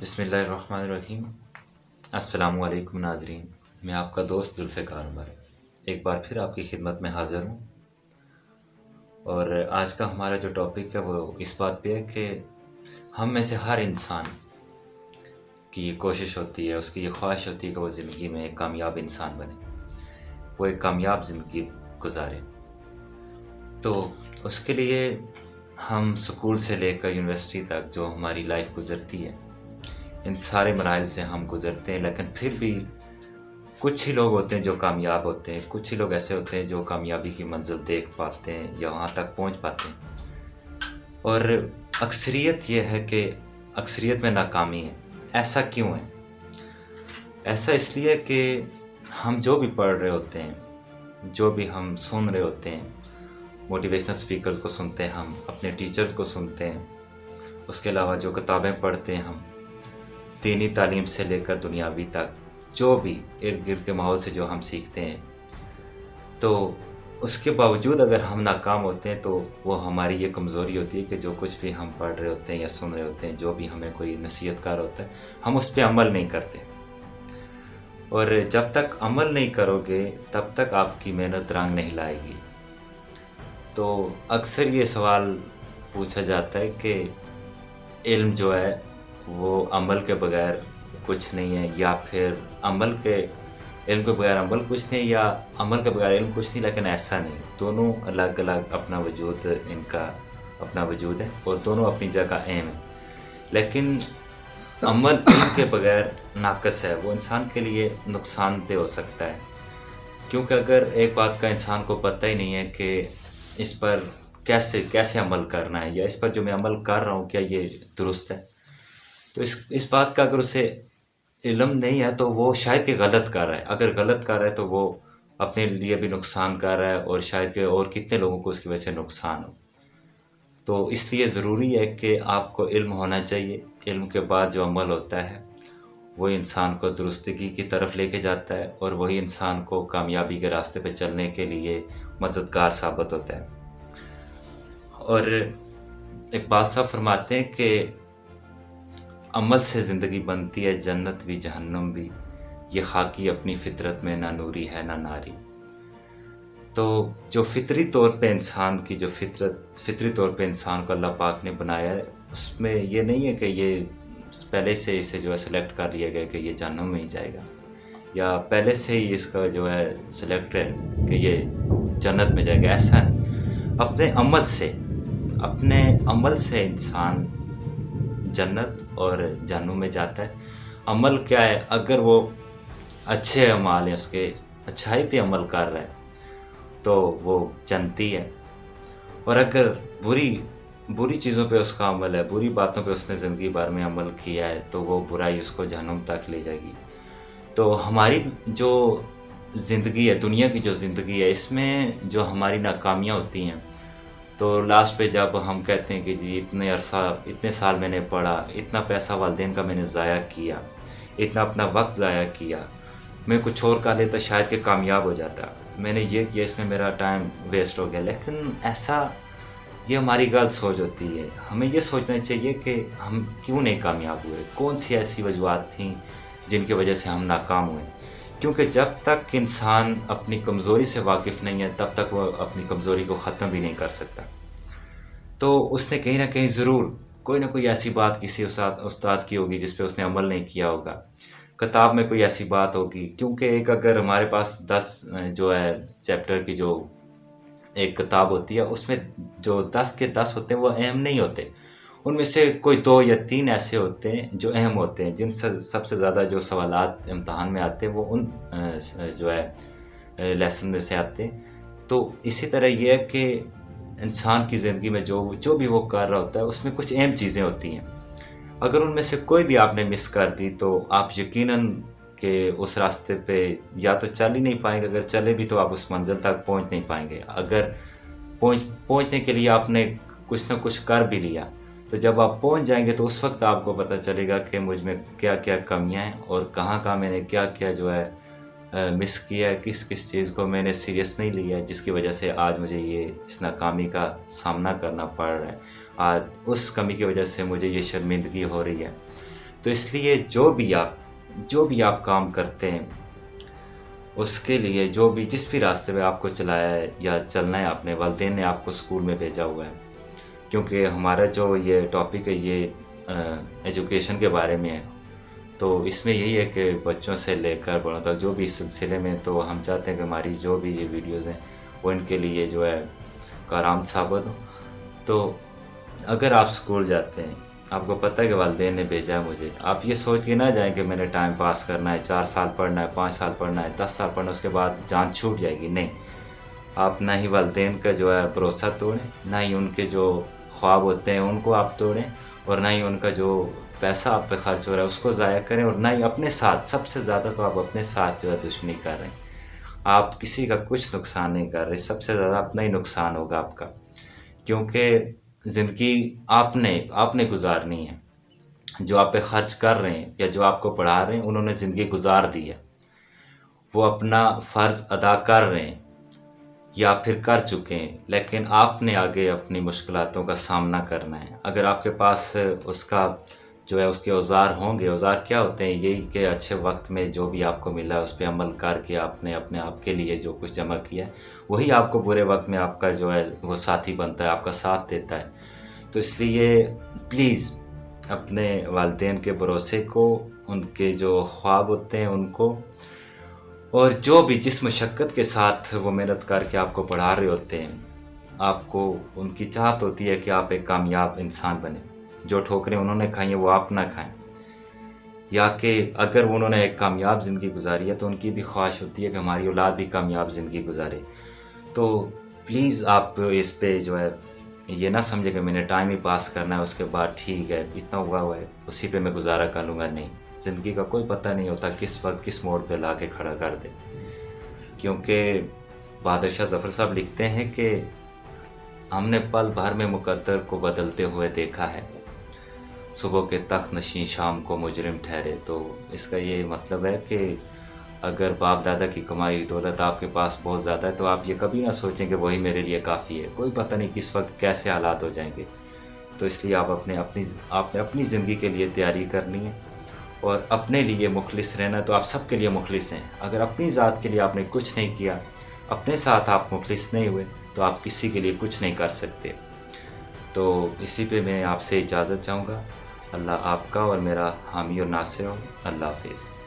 बिस्मिल्लाहिर्रहमानिर्रहीम। अस्सलामुअलैकुम नाज़रीन, मैं आपका दोस्त जुल्फ़िकार उमर एक बार फिर आपकी खिदमत में हाज़िर हूँ। और आज का हमारा जो टॉपिक है वो इस बात पे है कि हम में से हर इंसान की ये कोशिश होती है, उसकी ये ख्वाहिश होती है कि वो ज़िंदगी में एक कामयाब इंसान बने, वो एक कामयाब ज़िंदगी गुजारे। तो उसके लिए हम स्कूल से लेकर यूनिवर्सिटी तक जो हमारी लाइफ गुज़रती है, इन सारे मराहिल से हम गुज़रते हैं। लेकिन फिर भी कुछ ही लोग होते हैं जो कामयाब होते हैं, कुछ ही लोग ऐसे होते हैं जो कामयाबी की मंजिल देख पाते हैं या वहाँ तक पहुँच पाते हैं। और अक्सरियत ये है कि अक्सरियत में नाकामी है। ऐसा क्यों है? ऐसा इसलिए कि हम जो भी पढ़ रहे होते हैं, जो भी हम सुन रहे होते हैं, मोटिवेशनल स्पीकर्स को सुनते हैं, हम अपने टीचर्स को सुनते हैं, उसके अलावा जो किताबें पढ़ते हैं हम, दीनी तालीम से लेकर दुनियावी तक जो भी इर्द गिर्द के माहौल से जो हम सीखते हैं, तो उसके बावजूद अगर हम नाकाम होते हैं तो वो हमारी ये कमज़ोरी होती है कि जो कुछ भी हम पढ़ रहे होते हैं या सुन रहे होते हैं, जो भी हमें कोई नसीहतकार होता है, हम उस पर अमल नहीं करते। और जब तक अमल नहीं करोगे तब तक आपकी मेहनत रंग नहीं लाएगी। तो अक्सर ये सवाल पूछा जाता है कि इल्म जो है वो अमल के बगैर कुछ नहीं है, या फिर इल्म के बगैर अमल कुछ नहीं, या अमल के बगैर इल्म कुछ नहीं। लेकिन ऐसा नहीं, दोनों अलग अलग अपना वजूद, इनका अपना वजूद है और दोनों अपनी जगह अहम है। लेकिन अमल इल्म के बगैर नाक़िस है, वो इंसान के लिए नुकसानदेह हो सकता है। क्योंकि अगर एक बात का इंसान को पता ही नहीं है कि इस पर कैसे अमल करना है, या इस पर जो मैं अमल कर रहा हूँ क्या ये दुरुस्त है, तो इस बात का अगर उसे इल्म नहीं है तो वो शायद कि गलत कर रहा है। अगर गलत कर रहा है तो वो अपने लिए भी नुकसान कर रहा है और शायद कि और कितने लोगों को उसकी वजह से नुकसान हो। तो इसलिए ज़रूरी है कि आपको इल्म होना चाहिए। इल्म के बाद जो अमल होता है वो इंसान को दुरुस्तगी की तरफ लेके जाता है और वही इंसान को कामयाबी के रास्ते पे चलने के लिए मददगार साबित होता है। और एक बात साहब फरमाते हैं कि अमल से ज़िंदगी बनती है जन्नत भी जहन्नम भी, ये खाकी अपनी फितरत में ना नूरी है ना नारी। तो जो फितरी तौर पे इंसान की जो फितरी तौर पे इंसान को अल्लाह पाक ने बनाया है, उसमें ये नहीं है कि ये पहले से इसे जो है सेलेक्ट कर लिया गया कि ये जहन्नम में ही जाएगा, या पहले से ही इसका जो है सेलेक्ट है कि ये जन्नत में जाएगा। ऐसा नहीं, अपने अमल से इंसान जन्नत और जहन्नुम में जाता है। अमल क्या है? अगर वो अच्छे अमाल हैं, उसके अच्छाई पे अमल कर रहा है तो वो जन्नती है। और अगर बुरी चीज़ों पे उसका अमल है, बुरी बातों पे उसने ज़िंदगी भर में अमल किया है, तो वो बुराई उसको जहन्नुम तक ले जाएगी। तो हमारी जो ज़िंदगी है, दुनिया की जो ज़िंदगी है, इसमें जो हमारी नाकामियाँ होती हैं, तो लास्ट पे जब हम कहते हैं कि जी इतने साल मैंने पढ़ा, इतना पैसा वालिदैन का मैंने ज़ाया किया, इतना अपना वक्त ज़ाया किया, मैं कुछ और कर लेता शायद कि कामयाब हो जाता, मैंने ये किया, इसमें मेरा टाइम वेस्ट हो गया। लेकिन ये हमारी गलत सोच होती है। हमें ये सोचना चाहिए कि हम क्यों नहीं कामयाब हुए, कौन सी ऐसी वजूहत थी जिनकी वजह से हम नाकाम हुए। क्योंकि जब तक इंसान अपनी कमज़ोरी से वाकिफ़ नहीं है तब तक वो अपनी कमज़ोरी को ख़त्म भी नहीं कर सकता। तो उसने कहीं ना कहीं ज़रूर कोई ना कोई ऐसी बात किसी उस्ताद की होगी जिस पे उसने अमल नहीं किया होगा, किताब में कोई ऐसी बात होगी। क्योंकि अगर हमारे पास 10 जो है चैप्टर की जो एक किताब होती है, उसमें जो 10 के 10 होते हैं वो अहम नहीं होते, उनमें से कोई 2 या 3 ऐसे होते हैं जो अहम होते हैं, जिनसे सबसे ज़्यादा जो सवालात इम्तहान में आते हैं वो उन जो है लेसन में से आते हैं। तो इसी तरह ये है कि इंसान की ज़िंदगी में जो भी वो कर रहा होता है उसमें कुछ अहम चीज़ें होती हैं। अगर उनमें से कोई भी आपने मिस कर दी तो आप यकीनन कि उस रास्ते पे या तो चल ही नहीं पाएंगे, अगर चले भी तो आप उस मंजिल तक पहुंच नहीं पाएंगे। अगर पहुंचने के लिए आपने कुछ ना कुछ कर भी लिया, तो जब आप पहुंच जाएंगे तो उस वक्त आपको पता चलेगा कि मुझ में क्या क्या कमियां हैं और कहाँ मैंने क्या क्या जो है मिस किया है, किस किस चीज़ को मैंने सीरियस नहीं लिया है, जिसकी वजह से आज मुझे ये इस नाकामी का सामना करना पड़ रहा है। आज उस कमी की वजह से मुझे ये शर्मिंदगी हो रही है। तो इसलिए जो भी आप काम करते हैं उसके लिए जो भी जिस भी रास्ते में आपको चलाया है या चलना है, अपने वालिदैन ने आपको स्कूल में भेजा हुआ है। क्योंकि हमारा जो ये टॉपिक है ये एजुकेशन के बारे में है, तो इसमें यही है कि बच्चों से लेकर बड़ों तक जो भी इस सिलसिले में, तो हम चाहते हैं कि हमारी जो भी ये वीडियोज़ हैं वो इनके लिए जो है कारआमद साबित हो। तो अगर आप स्कूल जाते हैं, आपको पता है कि वालिदैन ने भेजा है मुझे, आप ये सोच के ना जाएं कि मैंने टाइम पास करना है, 4 साल पढ़ना है, 5 साल पढ़ना है, 10 साल पढ़ना है, उसके बाद जान छूट जाएगी। नहीं, आप ना ही वालिदैन का जो है भरोसा तोड़ें, ना ही उनके जो ख्वाब होते हैं उनको आप तोड़ें, और ना ही उनका जो पैसा आप पे खर्च हो रहा है उसको ज़ाया करें, और ना ही अपने साथ, सबसे ज़्यादा तो आप अपने साथ जो है दुश्मनी कर रहे हैं। आप किसी का कुछ नुकसान नहीं कर रहे, सबसे ज़्यादा अपना ही नुकसान होगा आपका। क्योंकि ज़िंदगी आपने गुजारनी है। जो आप पे खर्च कर रहे हैं या जो आपको पढ़ा रहे हैं उन्होंने ज़िंदगी गुजार दी है, वो अपना फ़र्ज़ अदा कर रहे हैं या फिर कर चुके हैं, लेकिन आपने आगे अपनी मुश्किलातों का सामना करना है। अगर आपके पास उसका जो है उसके औज़ार होंगे, औज़ार क्या होते हैं, यही कि अच्छे वक्त में जो भी आपको मिला है उस पर अमल करके आपने अपने आप के लिए जो कुछ जमा किया है वही आपको बुरे वक्त में आपका जो है वो साथी बनता है, आपका साथ देता है। तो इसलिए प्लीज़ अपने वालिदैन के भरोसे को, उनके जो ख्वाब होते हैं उनको, और जो भी जिस मशक्क़त के साथ वो मेहनत करके आपको पढ़ा रहे होते हैं, आपको उनकी चाहत होती है कि आप एक कामयाब इंसान बने। जो ठोकरें उन्होंने खाई हैं वो आप ना खाएं, या कि अगर उन्होंने एक कामयाब ज़िंदगी गुजारी है तो उनकी भी ख्वाहिश होती है कि हमारी औलाद भी कामयाब ज़िंदगी गुजारे। तो प्लीज़ आप इस पे जो है ये ना समझे कि मैंने टाइम ही पास करना है, उसके बाद ठीक है इतना हुआ है उसी पे मैं गुजारा कर लूँगा। नहीं, ज़िंदगी का कोई पता नहीं होता किस वक्त किस मोड़ पे ला के खड़ा कर दे। क्योंकि बहादुर शाह ज़फ़र साहब लिखते हैं कि हमने पल भर में मुकद्दर को बदलते हुए देखा है, सुबह के तख्त नशीं शाम को मुजरिम ठहरे। तो इसका ये मतलब है कि अगर बाप दादा की कमाई हुई दौलत आपके पास बहुत ज़्यादा है तो आप ये कभी ना सोचें कि वही मेरे लिए काफ़ी है, कोई पता नहीं किस वक्त कैसे हालात हो जाएंगे। तो इसलिए आपने अपनी ज़िंदगी के लिए तैयारी करनी है और अपने लिए मुखलिस रहना। तो आप सबके लिए मुखलिस हैं। अगर अपनी ज़ात के लिए आपने कुछ नहीं किया, अपने साथ आप मुखलिस नहीं हुए, तो आप किसी के लिए कुछ नहीं कर सकते। तो इसी पे मैं आपसे इजाज़त चाहूँगा। अल्लाह आपका और मेरा हामी और नासिर हो। अल्लाह हाफिज़।